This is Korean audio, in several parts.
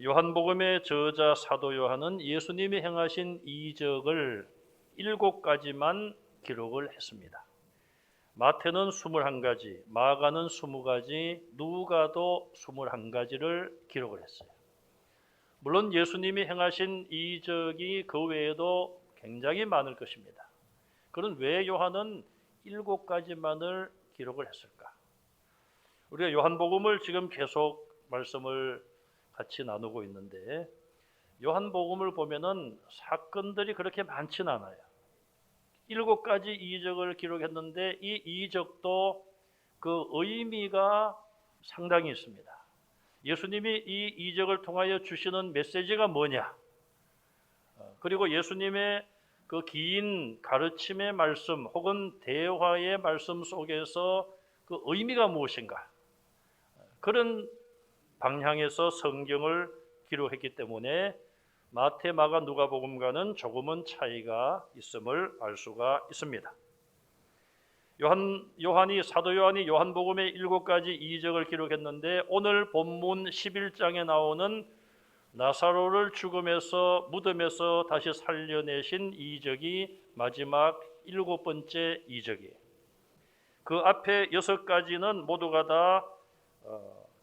요한복음의 저자 사도 요한은 예수님이 행하신 이적을 7가지만 기록을 했습니다. 마태는 21가지, 마가는 20가지, 누가도 21가지를 기록을 했어요. 물론 예수님이 행하신 이적이 그 외에도 굉장히 많을 것입니다. 그런 왜 요한은 7가지만을 기록을 했을까? 우리가 요한복음을 지금 계속 말씀을 같이 나누고 있는데, 요한복음을 보면은 사건들이 그렇게 많지는 않아요. 7가지 이적을 기록했는데 이 이적도 그 의미가 상당히 있습니다. 예수님이 이 이적을 통하여 주시는 메시지가 뭐냐? 그리고 예수님의 그 긴 가르침의 말씀 혹은 대화의 말씀 속에서 그 의미가 무엇인가? 그런 방향에서 성경을 기록했기 때문에 마태, 마가, 누가복음과는 조금은 차이가 있음을 알 수가 있습니다. 사도 요한이 요한복음의 7가지 이적을 기록했는데 오늘 본문 11장에 나오는 나사로를 죽음에서 무덤에서 다시 살려내신 이적이 마지막 7번째 이적이에요. 그 앞에 6가지는 모두가 다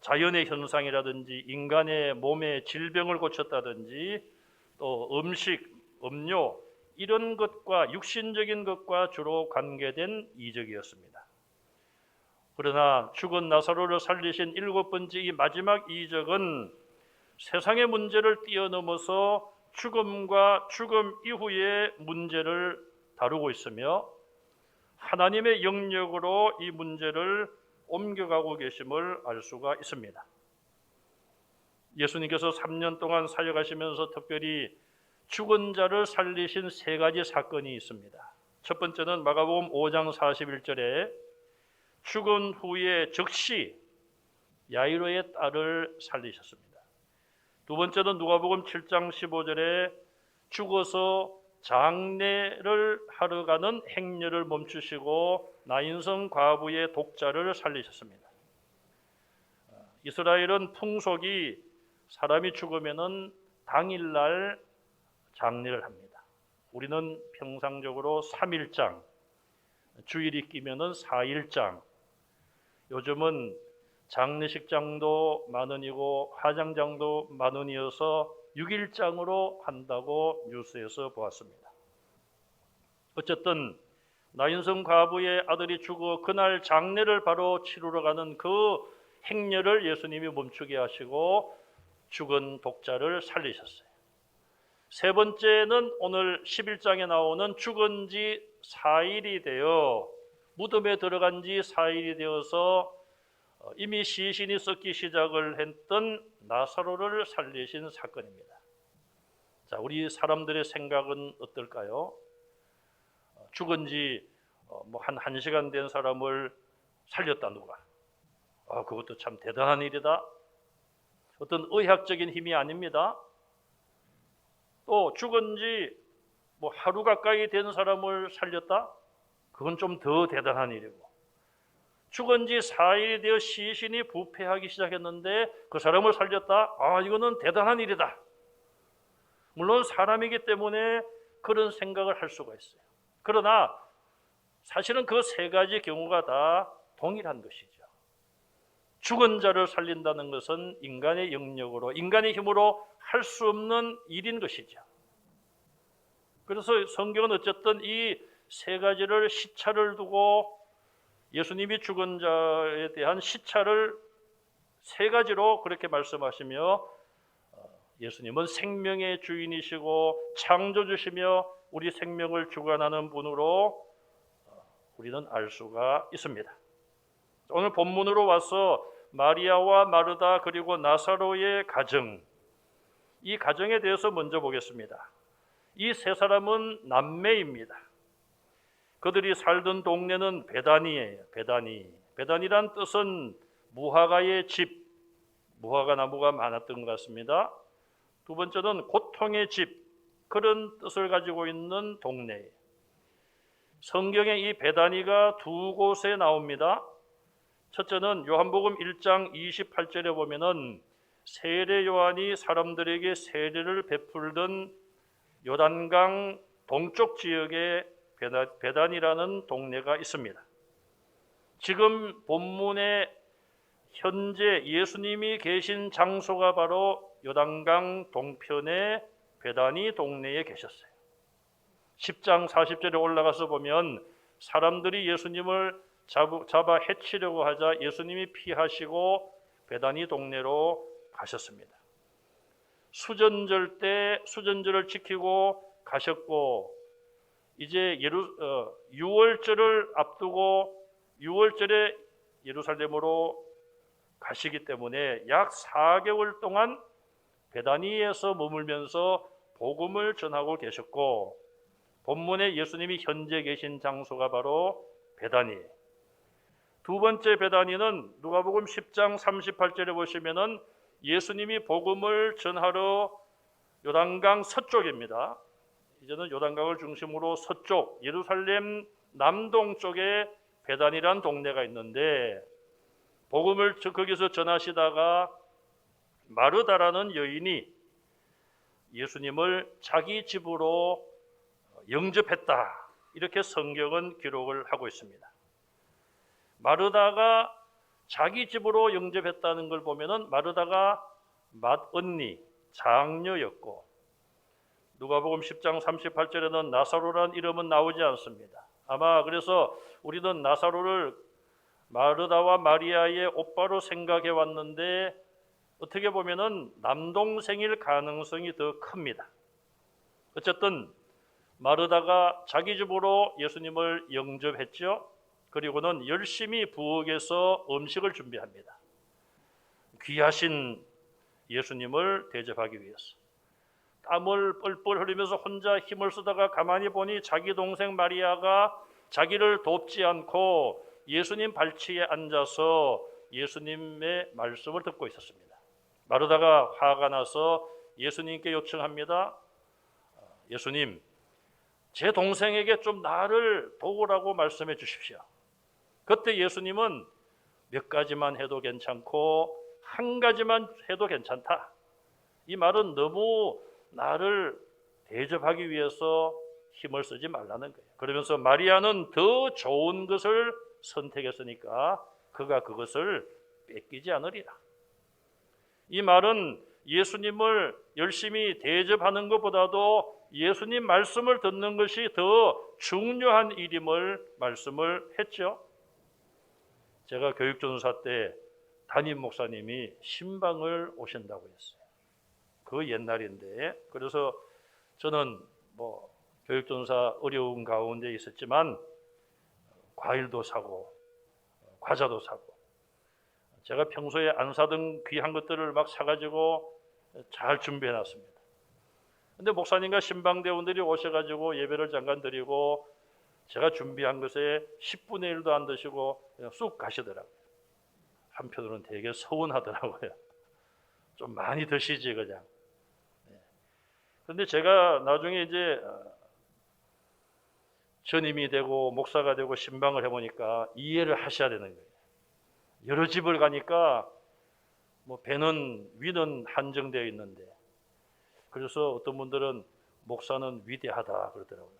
자연의 현상이라든지 인간의 몸의 질병을 고쳤다든지 또 음식, 음료 이런 것과 육신적인 것과 주로 관계된 이적이었습니다. 그러나 죽은 나사로를 살리신 7번째 이 마지막 이적은 세상의 문제를 뛰어넘어서 죽음과 죽음 이후의 문제를 다루고 있으며 하나님의 영역으로 이 문제를 옮겨가고 계심을 알 수가 있습니다. 예수님께서 3년 동안 사역하시면서 특별히 죽은 자를 살리신 3가지 사건이 있습니다. 첫 번째는 마가복음 5장 41절에 죽은 후에 즉시 야이로의 딸을 살리셨습니다. 두 번째는 누가복음 7장 15절에 죽어서 장례를 하러 가는 행렬을 멈추시고 나인성 과부의 독자를 살리셨습니다. 이스라엘은 풍속이 사람이 죽으면은 당일날 장례를 합니다. 우리는 평상적으로 3일장, 주일이 끼면은 4일장, 요즘은 장례식장도 10,000원이고 화장장도 10,000원이어서 6일장으로 한다고 뉴스에서 보았습니다. 어쨌든 나인성 과부의 아들이 죽어 그날 장례를 바로 치르러 가는 그 행렬을 예수님이 멈추게 하시고 죽은 독자를 살리셨어요. 세 번째는 오늘 11장에 나오는 죽은 지 4일이 되어 무덤에 들어간 지 4일이 되어서 이미 시신이 썩기 시작을 했던 나사로를 살리신 사건입니다. 자, 우리 사람들의 생각은 어떨까요? 죽은 지 한 1시간 된 사람을 살렸다 누가? 그것도 참 대단한 일이다. 어떤 의학적인 힘이 아닙니다. 또 죽은 지 하루 가까이 된 사람을 살렸다? 그건 좀 더 대단한 일이고, 죽은 지 4일이 되어 시신이 부패하기 시작했는데 그 사람을 살렸다? 이거는 대단한 일이다. 물론 사람이기 때문에 그런 생각을 할 수가 있어요. 그러나 사실은 그 3가지 경우가 다 동일한 것이죠. 죽은 자를 살린다는 것은 인간의 영역으로, 인간의 힘으로 할 수 없는 일인 것이죠. 그래서 성경은 어쨌든 이 3가지를 시차를 두고 예수님이 죽은 자에 대한 시차를 3가지로 그렇게 말씀하시며, 예수님은 생명의 주인이시고 창조주시며 우리 생명을 주관하는 분으로 우리는 알 수가 있습니다. 오늘 본문으로 와서 마리아와 마르다 그리고 나사로의 가정, 이 가정에 대해서 먼저 보겠습니다. 이 3사람은 남매입니다. 그들이 살던 동네는 베다니예요. 베다니란 뜻은 무화과의 집, 무화과 나무가 많았던 것 같습니다. 두 번째는 고통의 집, 그런 뜻을 가지고 있는 동네예요. 성경에 이 베다니가 2곳에 나옵니다. 첫째는 요한복음 1장 28절에 보면은 세례 요한이 사람들에게 세례를 베풀던 요단강 동쪽 지역에 베단이라는 동네가 있습니다. 지금 본문에 현재 예수님이 계신 장소가 바로 요단강 동편의 베다니 동네에 계셨어요. 10장 40절에 올라가서 보면 사람들이 예수님을 잡아 해치려고 하자 예수님이 피하시고 베다니 동네로 가셨습니다. 수전절 때 수전절을 지키고 가셨고, 이제 유월절을 앞두고 유월절에 예루살렘으로 가시기 때문에 약 4개월 동안 베다니에서 머물면서 복음을 전하고 계셨고, 본문에 예수님이 현재 계신 장소가 바로 베다니. 두 번째 베다니는 누가복음 10장 38절에 보시면은 예수님이 복음을 전하러 요단강 서쪽입니다. 이제는 요단강을 중심으로 서쪽 예루살렘 남동쪽에 베단이라는 동네가 있는데, 복음을 거기서 전하시다가 마르다라는 여인이 예수님을 자기 집으로 영접했다, 이렇게 성경은 기록을 하고 있습니다. 마르다가 자기 집으로 영접했다는 걸 보면은 마르다가 맏언니, 장녀였고, 누가복음 10장 38절에는 나사로라는 이름은 나오지 않습니다. 아마 그래서 우리는 나사로를 마르다와 마리아의 오빠로 생각해 왔는데, 어떻게 보면은 남동생일 가능성이 더 큽니다. 어쨌든 마르다가 자기 집으로 예수님을 영접했죠. 그리고는 열심히 부엌에서 음식을 준비합니다. 귀하신 예수님을 대접하기 위해서 땀을 뻘뻘 흘리면서 혼자 힘을 쓰다가 가만히 보니 자기 동생 마리아가 자기를 돕지 않고 예수님 발치에 앉아서 예수님의 말씀을 듣고 있었습니다. 마르다가 화가 나서 예수님께 요청합니다. 예수님, 제 동생에게 좀 나를 도우라고 말씀해 주십시오. 그때 예수님은 몇 가지만 해도 괜찮고 한 가지만 해도 괜찮다, 이 말은 너무 나를 대접하기 위해서 힘을 쓰지 말라는 거예요. 그러면서 마리아는 더 좋은 것을 선택했으니까 그가 그것을 뺏기지 않으리라. 이 말은 예수님을 열심히 대접하는 것보다도 예수님 말씀을 듣는 것이 더 중요한 일임을 말씀을 했죠. 제가 교육전사 때 담임 목사님이 신방을 오신다고 했어요. 그 옛날인데, 그래서 저는 교육전사 어려운 가운데 있었지만 과일도 사고 과자도 사고, 제가 평소에 안 사던 귀한 것들을 막 사가지고 잘 준비해 놨습니다. 근데 목사님과 신방대원들이 오셔가지고 예배를 잠깐 드리고 제가 준비한 것에 10분의 1도 안 드시고 그냥 쑥 가시더라고요. 한편으로는 되게 서운하더라고요. 좀 많이 드시지 그냥. 그런데 제가 나중에 이제 전임이 되고 목사가 되고 신방을 해보니까 이해를 하셔야 되는 거예요. 여러 집을 가니까 배는 위는 한정되어 있는데, 그래서 어떤 분들은 목사는 위대하다 그러더라고요.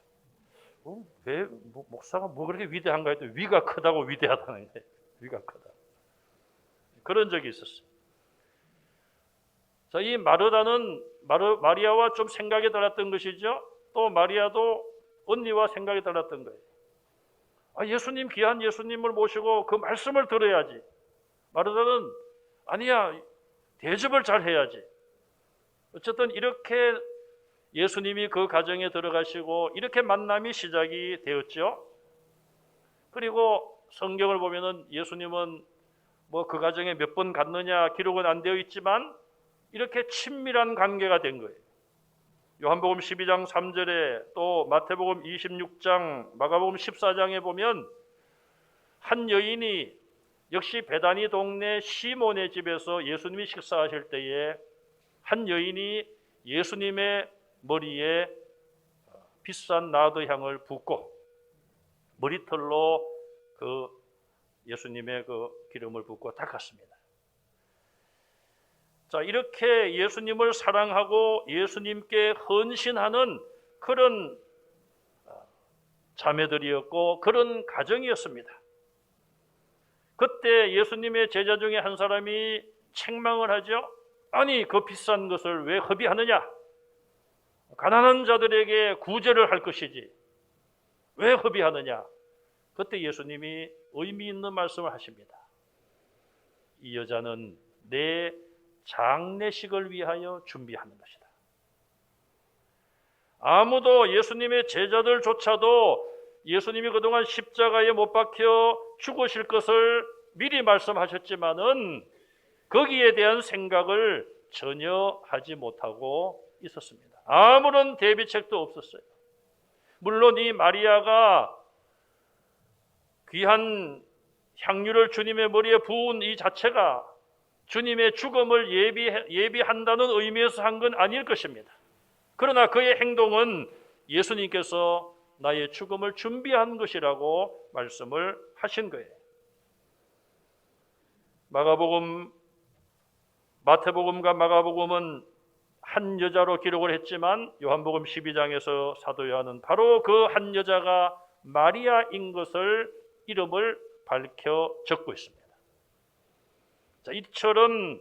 왜 목사가 그렇게 위대한가 했더니 위가 크다고 위대하다는 거예요. 위가 크다. 그런 적이 있었어요. 자, 이 마르다는 마리아와 좀 생각이 달랐던 것이죠. 또 마리아도 언니와 생각이 달랐던 거예요. 예수님, 귀한 예수님을 모시고 그 말씀을 들어야지. 마르다는 아니야, 대접을 잘 해야지. 어쨌든 이렇게 예수님이 그 가정에 들어가시고 이렇게 만남이 시작이 되었죠. 그리고 성경을 보면은 예수님은 그 가정에 몇 번 갔느냐 기록은 안 되어 있지만 이렇게 친밀한 관계가 된 거예요. 요한복음 12장 3절에 또 마태복음 26장, 마가복음 14장에 보면 한 여인이 역시 베다니 동네 시몬의 집에서 예수님이 식사하실 때에 한 여인이 예수님의 머리에 비싼 나드 향을 붓고 머리털로 그 예수님의 그 기름을 붓고 닦았습니다. 자, 이렇게 예수님을 사랑하고 예수님께 헌신하는 그런 자매들이었고 그런 가정이었습니다. 그때 예수님의 제자 중에 한 사람이 책망을 하죠. 아니, 그 비싼 것을 왜 허비하느냐? 가난한 자들에게 구제를 할 것이지 왜 허비하느냐? 그때 예수님이 의미 있는 말씀을 하십니다. 이 여자는 내 장례식을 위하여 준비하는 것이다. 아무도 예수님의 제자들조차도 예수님이 그동안 십자가에 못 박혀 죽으실 것을 미리 말씀하셨지만은 거기에 대한 생각을 전혀 하지 못하고 있었습니다. 아무런 대비책도 없었어요. 물론 이 마리아가 귀한 향유를 주님의 머리에 부은 이 자체가 주님의 죽음을 예비한다는 의미에서 한 건 아닐 것입니다. 그러나 그의 행동은 예수님께서 나의 죽음을 준비한 것이라고 말씀을 하신 거예요. 마태복음과 마가복음은 한 여자로 기록을 했지만 요한복음 12장에서 사도 요한은 바로 그 한 여자가 마리아인 것을 이름을 밝혀 적고 있습니다. 자, 이처럼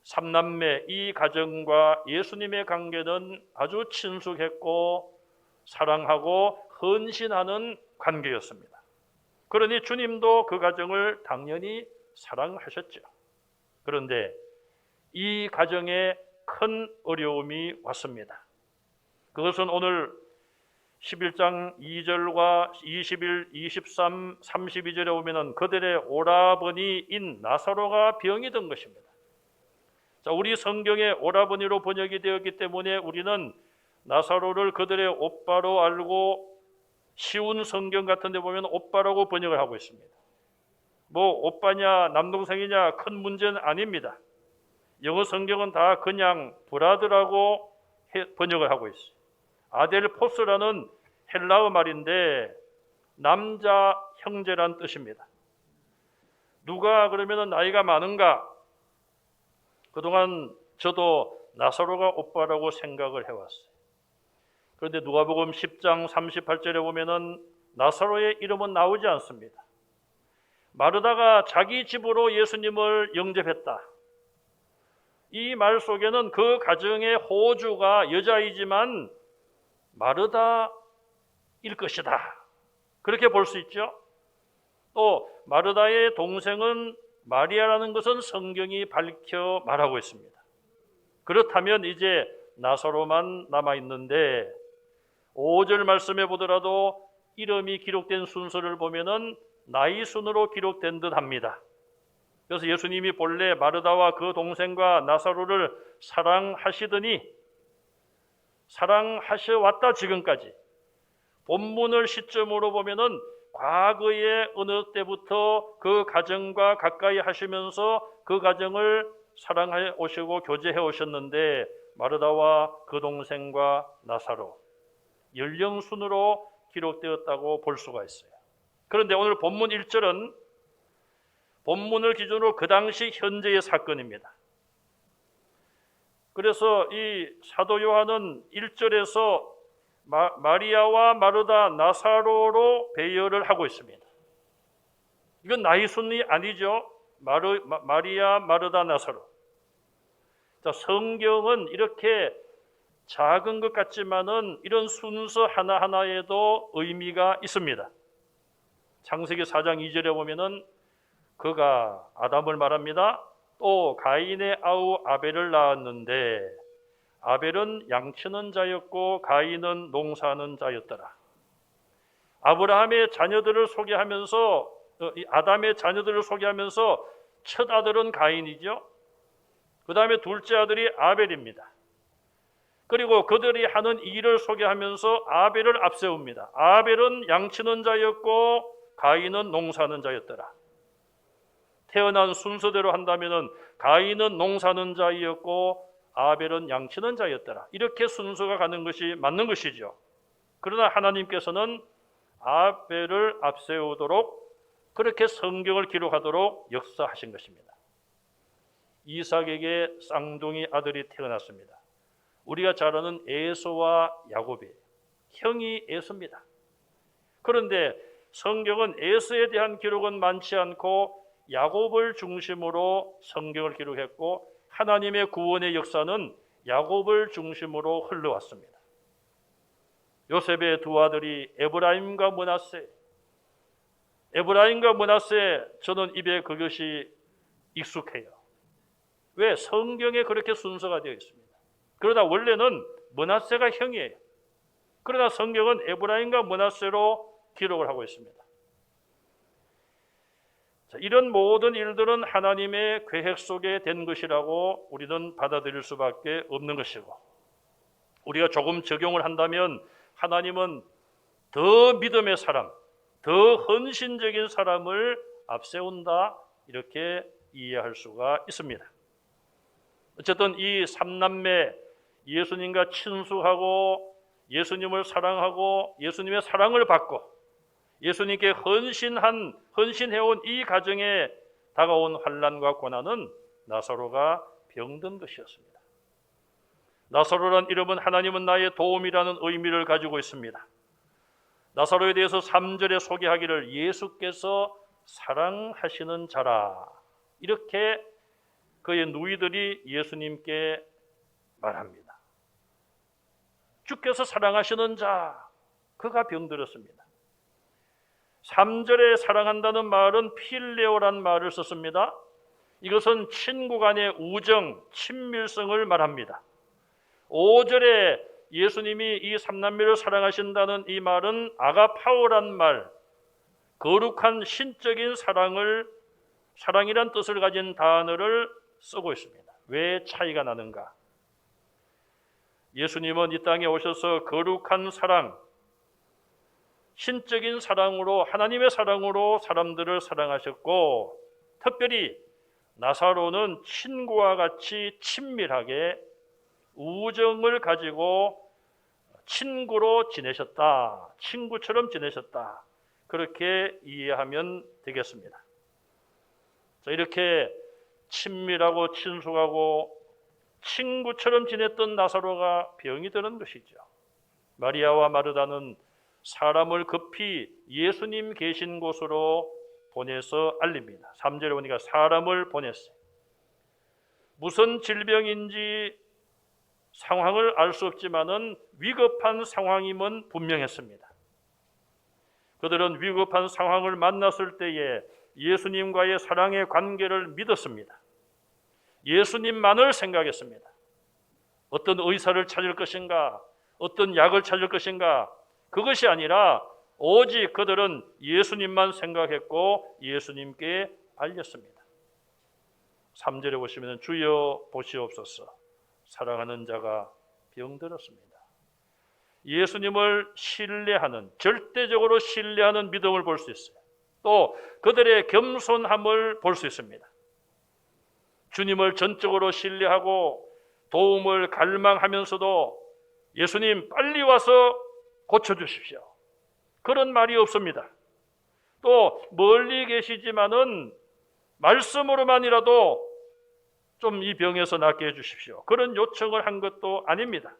삼남매 이 가정과 예수님의 관계는 아주 친숙했고 사랑하고 헌신하는 관계였습니다. 그러니 주님도 그 가정을 당연히 사랑하셨죠. 그런데 이 가정에 큰 어려움이 왔습니다. 그것은 오늘 11장 2절과 21, 23, 32절에 보면 그들의 오라버니인 나사로가 병이 든 것입니다. 자, 우리 성경에 오라버니로 번역이 되었기 때문에 우리는 나사로를 그들의 오빠로 알고 쉬운 성경 같은 데 보면 오빠라고 번역을 하고 있습니다. 뭐 오빠냐 남동생이냐 큰 문제는 아닙니다. 영어 성경은 다 그냥 브라더라고 번역을 하고 있어요. 아델포스라는 헬라어 말인데 남자 형제란 뜻입니다. 누가 그러면 나이가 많은가? 그동안 저도 나사로가 오빠라고 생각을 해왔어요. 그런데 누가복음 10장 38절에 보면은 나사로의 이름은 나오지 않습니다. 마르다가 자기 집으로 예수님을 영접했다. 이 말 속에는 그 가정의 호주가 여자이지만 마르다일 것이다. 그렇게 볼 수 있죠. 또 마르다의 동생은 마리아라는 것은 성경이 밝혀 말하고 있습니다. 그렇다면 이제 나사로만 남아있는데 5절 말씀에 보더라도 이름이 기록된 순서를 보면은 나이 순으로 기록된 듯 합니다. 그래서 예수님이 본래 마르다와 그 동생과 나사로를 사랑하시더니 사랑하셔왔다 지금까지. 본문을 시점으로 보면은 과거의 어느 때부터 그 가정과 가까이 하시면서 그 가정을 사랑해 오시고 교제해 오셨는데 마르다와 그 동생과 나사로 연령순으로 기록되었다고 볼 수가 있어요. 그런데 오늘 본문 1절은 본문을 기준으로 그 당시 현재의 사건입니다. 그래서 이 사도 요한은 1절에서 마리아와 마르다, 나사로로 배열을 하고 있습니다. 이건 나이순이 아니죠. 마리아, 마르다, 나사로. 자, 성경은 이렇게 작은 것 같지만은 이런 순서 하나하나에도 의미가 있습니다. 창세기 4장 2절에 보면은 그가 아담을 말합니다. 또 가인의 아우 아벨을 낳았는데 아벨은 양치는 자였고 가인은 농사하는 자였더라. 아브라함의 자녀들을 소개하면서 아담의 자녀들을 소개하면서 첫 아들은 가인이죠. 그 다음에 둘째 아들이 아벨입니다. 그리고 그들이 하는 일을 소개하면서 아벨을 앞세웁니다. 아벨은 양치는 자였고 가인은 농사하는 자였더라. 태어난 순서대로 한다면 가인은 농사하는 자였고 아벨은 양치는 자였더라. 이렇게 순서가 가는 것이 맞는 것이죠. 그러나 하나님께서는 아벨을 앞세우도록 그렇게 성경을 기록하도록 역사하신 것입니다. 이삭에게 쌍둥이 아들이 태어났습니다. 우리가 잘 아는 에서와 야곱이에요. 형이 에서입니다. 그런데 성경은 에서에 대한 기록은 많지 않고 야곱을 중심으로 성경을 기록했고 하나님의 구원의 역사는 야곱을 중심으로 흘러왔습니다. 요셉의 두 아들이 에브라임과 므낫세. 에브라임과 므낫세, 저는 입에 그것이 익숙해요. 왜? 성경에 그렇게 순서가 되어 있습니다. 그러나 원래는 므낫세가 형이에요. 그러나 성경은 에브라임과 므낫세로 기록을 하고 있습니다. 자, 이런 모든 일들은 하나님의 계획 속에 된 것이라고 우리는 받아들일 수밖에 없는 것이고, 우리가 조금 적용을 한다면 하나님은 더 믿음의 사람, 더 헌신적인 사람을 앞세운다, 이렇게 이해할 수가 있습니다. 어쨌든 이 삼남매, 예수님과 친숙하고 예수님을 사랑하고 예수님의 사랑을 받고 예수님께 헌신해온 이 가정에 다가온 환난과 고난은 나사로가 병든 것이었습니다. 나사로란 이름은 하나님은 나의 도움이라는 의미를 가지고 있습니다. 나사로에 대해서 3절에 소개하기를 예수께서 사랑하시는 자라, 이렇게 그의 누이들이 예수님께 말합니다. 주께서 사랑하시는 자, 그가 병들었습니다. 3절에 사랑한다는 말은 필레오란 말을 썼습니다. 이것은 친구 간의 우정, 친밀성을 말합니다. 5절에 예수님이 이 삼남매를 사랑하신다는 이 말은 아가파오란 말, 거룩한 신적인 사랑이란 뜻을 가진 단어를 쓰고 있습니다. 왜 차이가 나는가? 예수님은 이 땅에 오셔서 거룩한 사랑, 신적인 사랑으로, 하나님의 사랑으로 사람들을 사랑하셨고, 특별히 나사로는 친구와 같이 친밀하게 우정을 가지고 친구로 지내셨다, 친구처럼 지내셨다, 그렇게 이해하면 되겠습니다. 자, 이렇게 친밀하고 친숙하고 친구처럼 지냈던 나사로가 병이 드는 것이죠. 마리아와 마르다는 사람을 급히 예수님 계신 곳으로 보내서 알립니다. 3절에 보니까 사람을 보냈어요. 무슨 질병인지 상황을 알 수 없지만은 위급한 상황임은 분명했습니다. 그들은 위급한 상황을 만났을 때에 예수님과의 사랑의 관계를 믿었습니다. 예수님만을 생각했습니다. 어떤 의사를 찾을 것인가, 어떤 약을 찾을 것인가, 그것이 아니라 오직 그들은 예수님만 생각했고 예수님께 알렸습니다. 3절에 보시면 주여 보시옵소서, 사랑하는 자가 병들었습니다. 예수님을 신뢰하는, 절대적으로 신뢰하는 믿음을 볼 수 있어요. 또 그들의 겸손함을 볼 수 있습니다. 주님을 전적으로 신뢰하고 도움을 갈망하면서도 예수님 빨리 와서 고쳐주십시오, 그런 말이 없습니다. 또 멀리 계시지만은 말씀으로만이라도 좀 이 병에서 낫게 해주십시오, 그런 요청을 한 것도 아닙니다.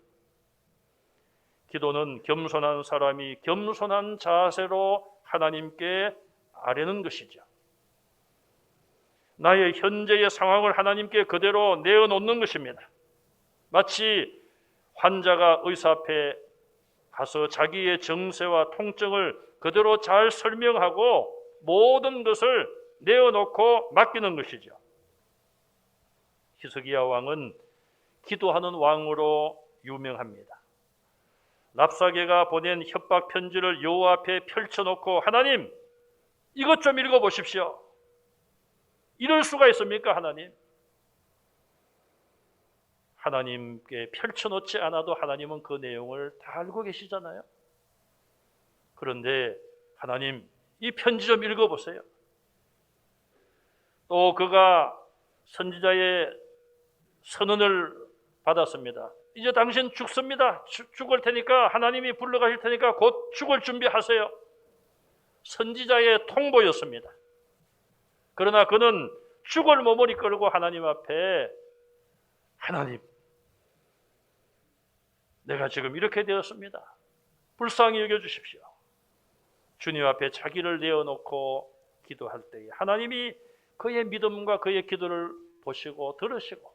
기도는 겸손한 사람이 겸손한 자세로 하나님께 아뢰는 것이죠. 나의 현재의 상황을 하나님께 그대로 내어놓는 것입니다. 마치 환자가 의사 앞에 가서 자기의 정세와 통증을 그대로 잘 설명하고 모든 것을 내어놓고 맡기는 것이죠. 히스기야 왕은 기도하는 왕으로 유명합니다. 랍사게가 보낸 협박 편지를 여호와 앞에 펼쳐놓고 하나님, 이것 좀 읽어보십시오. 이럴 수가 있습니까, 하나님? 하나님께 펼쳐놓지 않아도 하나님은 그 내용을 다 알고 계시잖아요. 그런데 하나님, 이 편지 좀 읽어보세요. 또 그가 선지자의 선언을 받았습니다. 이제 당신 죽습니다. 죽을 테니까, 하나님이 불러가실 테니까 곧 죽을 준비하세요. 선지자의 통보였습니다. 그러나 그는 죽을 몸을 이끌고 하나님 앞에, 하나님, 내가 지금 이렇게 되었습니다. 불쌍히 여겨주십시오. 주님 앞에 자기를 내어놓고 기도할 때에 하나님이 그의 믿음과 그의 기도를 보시고 들으시고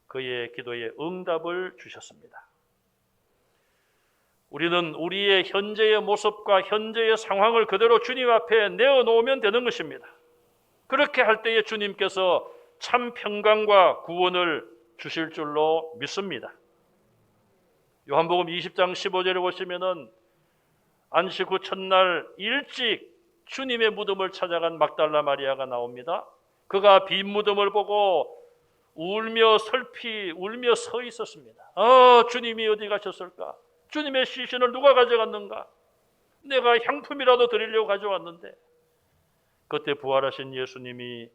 그의 기도에 응답을 주셨습니다. 우리는 우리의 현재의 모습과 현재의 상황을 그대로 주님 앞에 내어놓으면 되는 것입니다. 그렇게 할 때에 주님께서 참 평강과 구원을 주실 줄로 믿습니다. 요한복음 20장 15절에 보시면은 안식 후 첫날 일찍 주님의 무덤을 찾아간 막달라 마리아가 나옵니다. 그가 빈 무덤을 보고 울며 서 있었습니다. 주님이 어디 가셨을까? 주님의 시신을 누가 가져갔는가? 내가 향품이라도 드리려고 가져왔는데. 그때 부활하신 예수님이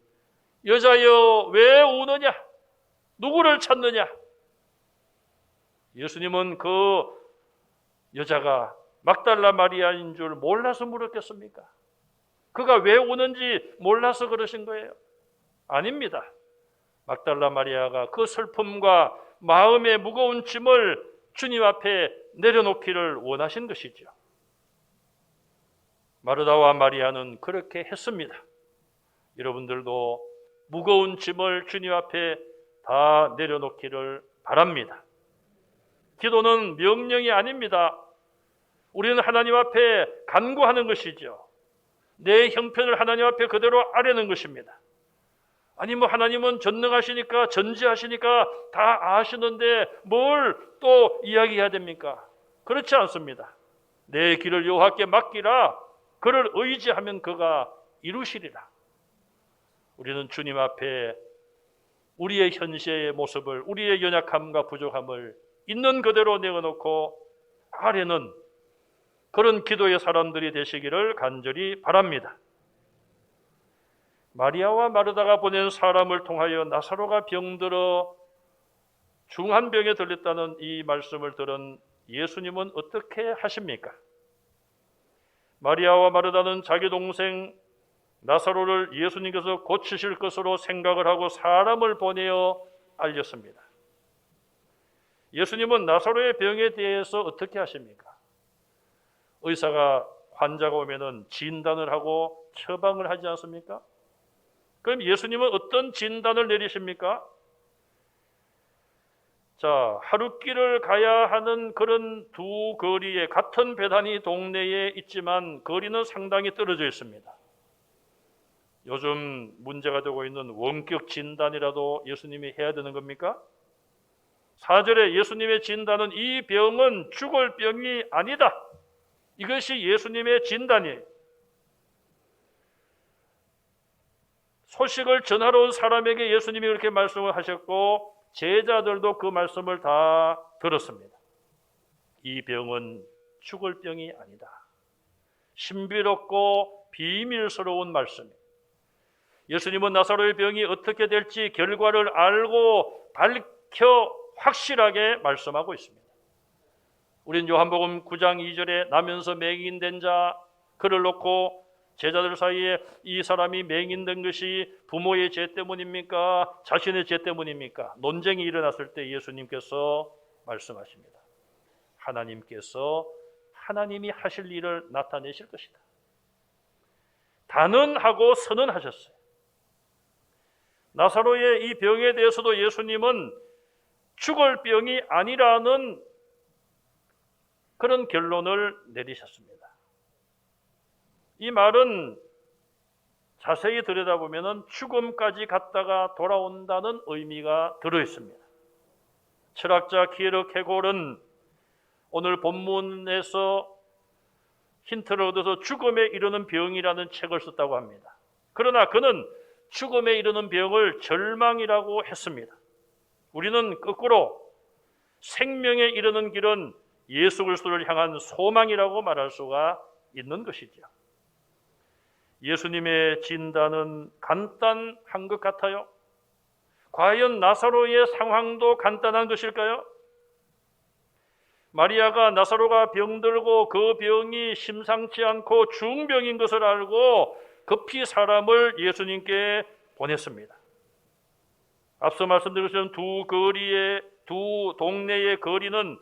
여자여 왜 우느냐? 누구를 찾느냐? 예수님은 그 여자가 막달라 마리아인 줄 몰라서 물었겠습니까? 그가 왜 우는지 몰라서 그러신 거예요? 아닙니다. 막달라 마리아가 그 슬픔과 마음의 무거운 짐을 주님 앞에 내려놓기를 원하신 것이죠. 마르다와 마리아는 그렇게 했습니다. 여러분들도 무거운 짐을 주님 앞에 다 내려놓기를 바랍니다. 기도는 명령이 아닙니다. 우리는 하나님 앞에 간구하는 것이죠. 내 형편을 하나님 앞에 그대로 아뢰는 것입니다. 아니 하나님은 전능하시니까 전지하시니까 다 아시는데 뭘 또 이야기해야 됩니까? 그렇지 않습니다. 내 길을 여호와께 맡기라. 그를 의지하면 그가 이루시리라. 우리는 주님 앞에 우리의 현재의 모습을, 우리의 연약함과 부족함을 있는 그대로 내어놓고 아뢰는 그런 기도의 사람들이 되시기를 간절히 바랍니다. 마리아와 마르다가 보낸 사람을 통하여 나사로가 병들어 중한 병에 들렸다는 이 말씀을 들은 예수님은 어떻게 하십니까? 마리아와 마르다는 자기 동생 나사로를 예수님께서 고치실 것으로 생각을 하고 사람을 보내어 알렸습니다. 예수님은 나사로의 병에 대해서 어떻게 하십니까? 의사가 환자가 오면은 진단을 하고 처방을 하지 않습니까? 그럼 예수님은 어떤 진단을 내리십니까? 자, 하룻길을 가야 하는 그런 두 거리에, 같은 베다니 동네에 있지만 거리는 상당히 떨어져 있습니다. 요즘 문제가 되고 있는 원격 진단이라도 예수님이 해야 되는 겁니까? 4절에 예수님의 진단은 이 병은 죽을 병이 아니다. 이것이 예수님의 진단이에요. 소식을 전하러 온 사람에게 예수님이 그렇게 말씀을 하셨고 제자들도 그 말씀을 다 들었습니다. 이 병은 죽을 병이 아니다. 신비롭고 비밀스러운 말씀이에요. 예수님은 나사로의 병이 어떻게 될지 결과를 알고 밝혀 확실하게 말씀하고 있습니다. 우리는 요한복음 9장 2절에 나면서 맹인된 자, 그를 놓고 제자들 사이에 이 사람이 맹인된 것이 부모의 죄 때문입니까? 자신의 죄 때문입니까? 논쟁이 일어났을 때 예수님께서 말씀하십니다. 하나님께서 하나님이 하실 일을 나타내실 것이다. 단언하고 선언하셨어요. 나사로의 이 병에 대해서도 예수님은 죽을 병이 아니라는 그런 결론을 내리셨습니다. 이 말은 자세히 들여다보면 죽음까지 갔다가 돌아온다는 의미가 들어있습니다. 철학자 키에르 케골은 오늘 본문에서 힌트를 얻어서 죽음에 이르는 병이라는 책을 썼다고 합니다. 그러나 그는 죽음에 이르는 병을 절망이라고 했습니다. 우리는 거꾸로 생명에 이르는 길은 예수 그리스도를 향한 소망이라고 말할 수가 있는 것이죠. 예수님의 진단은 간단한 것 같아요. 과연 나사로의 상황도 간단한 것일까요? 마리아가 나사로가 병들고 그 병이 심상치 않고 중병인 것을 알고 급히 사람을 예수님께 보냈습니다. 앞서 말씀드린 것처럼 두 동네의 거리는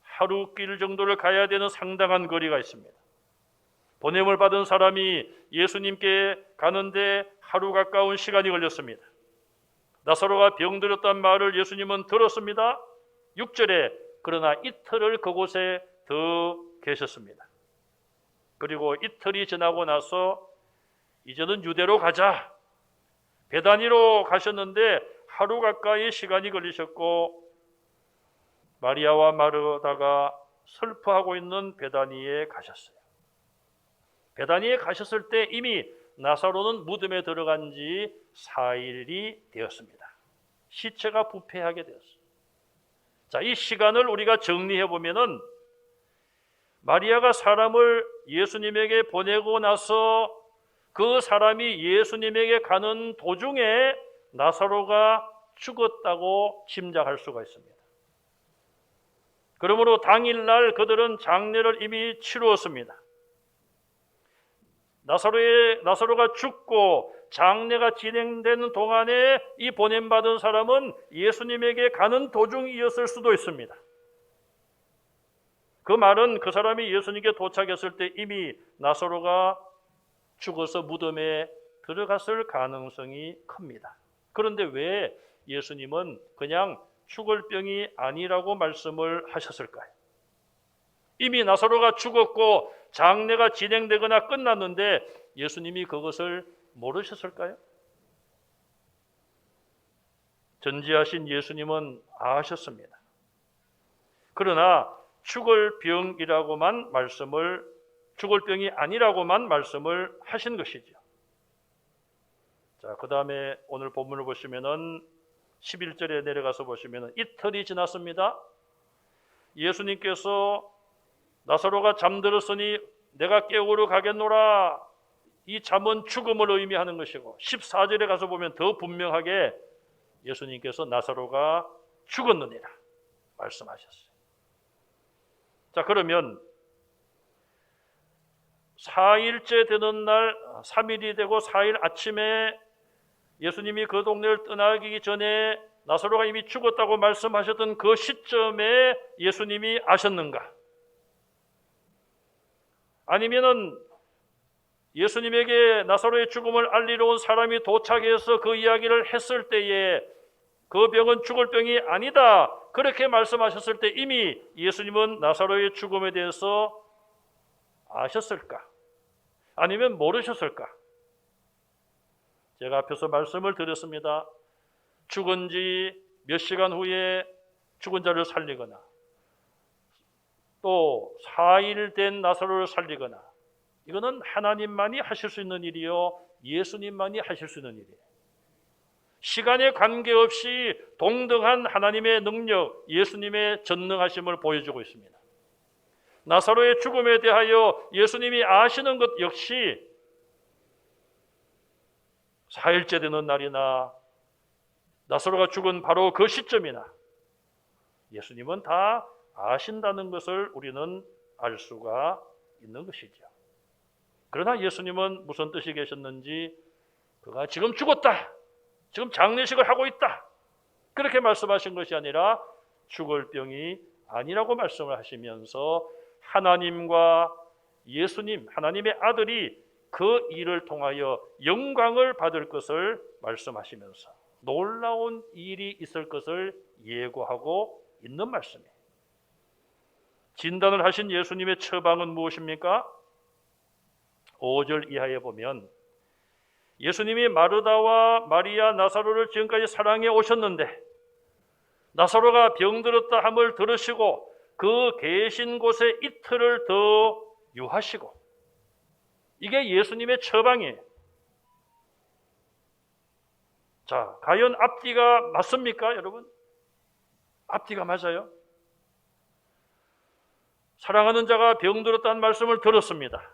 하루 길 정도를 가야 되는 상당한 거리가 있습니다. 보냄을 받은 사람이 예수님께 가는데 하루 가까운 시간이 걸렸습니다. 나사로가 병들었다는 말을 예수님은 들었습니다. 6절에 그러나 이틀을 그곳에 더 계셨습니다. 그리고 이틀이 지나고 나서 이제는 유대로 가자. 베다니로 가셨는데 하루 가까이 시간이 걸리셨고 마리아와 마르다가 슬퍼하고 있는 베다니에 가셨어요. 베다니에 가셨을 때 이미 나사로는 무덤에 들어간 지 4일이 되었습니다. 시체가 부패하게 되었어요. 자, 이 시간을 우리가 정리해 보면은 마리아가 사람을 예수님에게 보내고 나서 그 사람이 예수님에게 가는 도중에 나사로가 죽었다고 짐작할 수가 있습니다. 그러므로 당일날 그들은 장례를 이미 치루었습니다. 나사로가 죽고 장례가 진행되는 동안에 이 보냄받은 사람은 예수님에게 가는 도중이었을 수도 있습니다. 그 말은 그 사람이 예수님께 도착했을 때 이미 나사로가 죽어서 무덤에 들어갔을 가능성이 큽니다. 그런데 왜 예수님은 그냥 죽을 병이 아니라고 말씀을 하셨을까요? 이미 나사로가 죽었고 장례가 진행되거나 끝났는데 예수님이 그것을 모르셨을까요? 전지하신 예수님은 아셨습니다. 그러나 죽을 병이 아니라고만 말씀을 하신 것이죠. 자, 그 다음에 오늘 본문을 보시면은 11절에 내려가서 보시면은 이틀이 지났습니다. 예수님께서 나사로가 잠들었으니 내가 깨우러 가겠노라. 이 잠은 죽음을 의미하는 것이고 14절에 가서 보면 더 분명하게 예수님께서 나사로가 죽었느니라 말씀하셨어요. 자, 그러면 4일째 되는 날 3일이 되고 4일 아침에 예수님이 그 동네를 떠나기 전에 나사로가 이미 죽었다고 말씀하셨던 그 시점에 예수님이 아셨는가? 아니면은 예수님에게 나사로의 죽음을 알리러 온 사람이 도착해서 그 이야기를 했을 때에 그 병은 죽을 병이 아니다 그렇게 말씀하셨을 때 이미 예수님은 나사로의 죽음에 대해서 아셨을까? 아니면 모르셨을까? 제가 앞에서 말씀을 드렸습니다. 죽은 지 몇 시간 후에 죽은 자를 살리거나 또 4일 된 나사로를 살리거나 이거는 하나님만이 하실 수 있는 일이요 예수님만이 하실 수 있는 일이에요. 시간에 관계없이 동등한 하나님의 능력, 예수님의 전능하심을 보여주고 있습니다. 나사로의 죽음에 대하여 예수님이 아시는 것 역시 4일째 되는 날이나 나사로가 죽은 바로 그 시점이나 예수님은 다 아신다는 것을 우리는 알 수가 있는 것이죠. 그러나 예수님은 무슨 뜻이 계셨는지 그가 지금 죽었다, 지금 장례식을 하고 있다 그렇게 말씀하신 것이 아니라 죽을 병이 아니라고 말씀을 하시면서 하나님과 예수님, 하나님의 아들이 그 일을 통하여 영광을 받을 것을 말씀하시면서 놀라운 일이 있을 것을 예고하고 있는 말씀이에요. 진단을 하신 예수님의 처방은 무엇입니까? 5절 이하에 보면 예수님이 마르다와 마리아, 나사로를 지금까지 사랑해 오셨는데 나사로가 병들었다 함을 들으시고 그 계신 곳에 이틀을 더 유하시고 이게 예수님의 처방이에요. 자, 과연 앞뒤가 맞습니까, 여러분? 앞뒤가 맞아요? 사랑하는 자가 병들었다는 말씀을 들었습니다.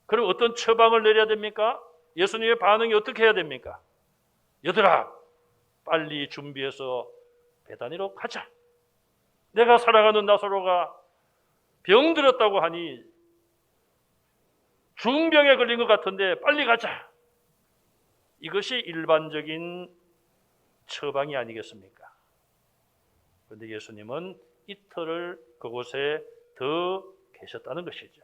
그럼 어떤 처방을 내려야 됩니까? 예수님의 반응이 어떻게 해야 됩니까? 얘들아, 빨리 준비해서 베다니로 가자. 내가 사랑하는 나사로가 병들었다고 하니 중병에 걸린 것 같은데 빨리 가자. 이것이 일반적인 처방이 아니겠습니까? 그런데 예수님은 이틀을 그곳에 더 계셨다는 것이죠.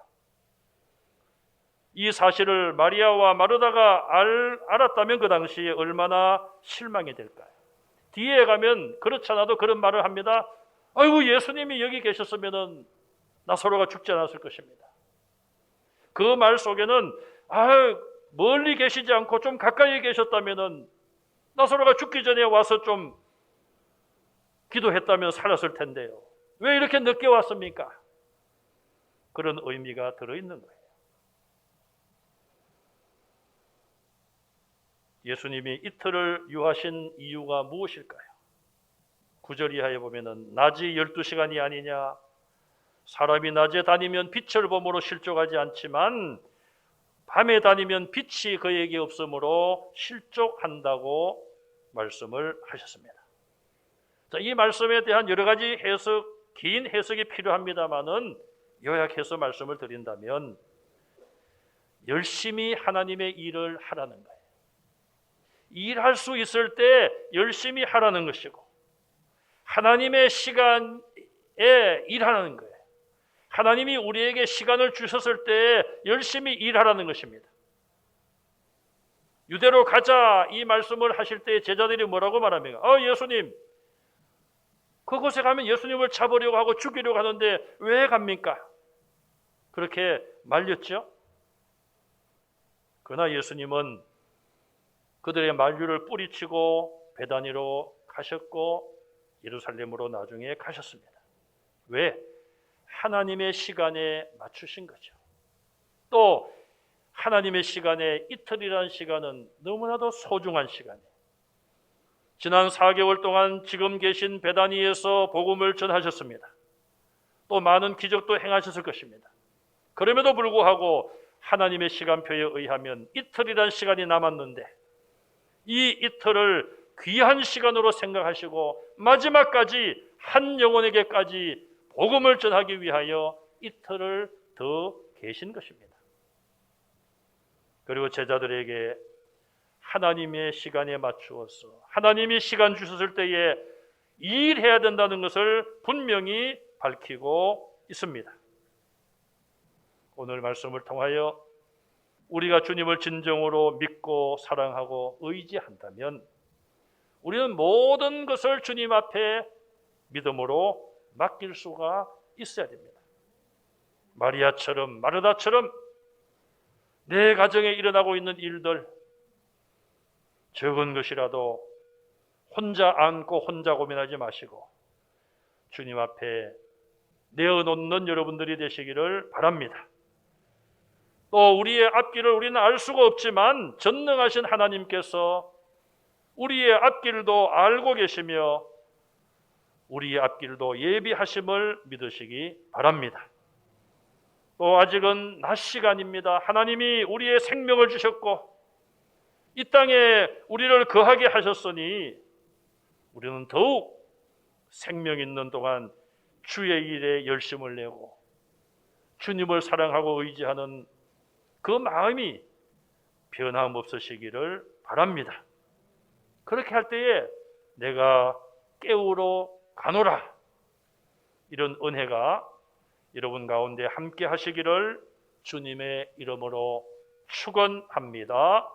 이 사실을 마리아와 마르다가 알았다면 그 당시에 얼마나 실망이 될까요? 뒤에 가면 그렇지 않아도 그런 말을 합니다. 아이고, 예수님이 여기 계셨으면 나사로가 죽지 않았을 것입니다. 그 말 속에는 멀리 계시지 않고 좀 가까이 계셨다면 나사로가 죽기 전에 와서 좀 기도했다면 살았을 텐데요. 왜 이렇게 늦게 왔습니까? 그런 의미가 들어있는 거예요. 예수님이 이틀을 유하신 이유가 무엇일까요? 9절 이하에 보면은 낮이 12시간이 아니냐, 사람이 낮에 다니면 빛을 보므로 실족하지 않지만 밤에 다니면 빛이 그에게 없으므로 실족한다고 말씀을 하셨습니다. 자, 이 말씀에 대한 여러 가지 해석, 긴 해석이 필요합니다만은 요약해서 말씀을 드린다면 열심히 하나님의 일을 하라는 거예요. 일할 수 있을 때 열심히 하라는 것이고, 하나님의 시간에 일하는 거예요. 하나님이 우리에게 시간을 주셨을 때 열심히 일하라는 것입니다. 유대로 가자 이 말씀을 하실 때 제자들이 뭐라고 말합니까? 예수님, 그곳에 가면 예수님을 잡으려고 하고 죽이려고 하는데 왜 갑니까? 그렇게 말렸죠. 그러나 예수님은 그들의 만류를 뿌리치고 베다니로 가셨고 예루살렘으로 나중에 가셨습니다. 왜? 하나님의 시간에 맞추신 거죠. 또 하나님의 시간에 이틀이라는 시간은 너무나도 소중한 시간이에요. 지난 4개월 동안 지금 계신 베다니에서 복음을 전하셨습니다. 또 많은 기적도 행하셨을 것입니다. 그럼에도 불구하고 하나님의 시간표에 의하면 이틀이라는 시간이 남았는데 이 이틀을 귀한 시간으로 생각하시고 마지막까지 한 영혼에게까지 복음을 전하기 위하여 이틀을 더 계신 것입니다. 그리고 제자들에게 하나님의 시간에 맞추어서 하나님이 시간 주셨을 때에 일해야 된다는 것을 분명히 밝히고 있습니다. 오늘 말씀을 통하여 우리가 주님을 진정으로 믿고 사랑하고 의지한다면 우리는 모든 것을 주님 앞에 믿음으로 맡길 수가 있어야 됩니다. 마리아처럼 마르다처럼 내 가정에 일어나고 있는 일들, 적은 것이라도 혼자 안고 혼자 고민하지 마시고 주님 앞에 내어놓는 여러분들이 되시기를 바랍니다. 또 우리의 앞길을 우리는 알 수가 없지만 전능하신 하나님께서 우리의 앞길도 알고 계시며 우리의 앞길도 예비하심을 믿으시기 바랍니다. 또 아직은 낮 시간입니다. 하나님이 우리의 생명을 주셨고 이 땅에 우리를 거하게 하셨으니 우리는 더욱 생명 있는 동안 주의 일에 열심을 내고 주님을 사랑하고 의지하는 그 마음이 변함없으시기를 바랍니다. 그렇게 할 때에 내가 깨우러 가노라, 이런 은혜가 여러분 가운데 함께 하시기를 주님의 이름으로 축원합니다.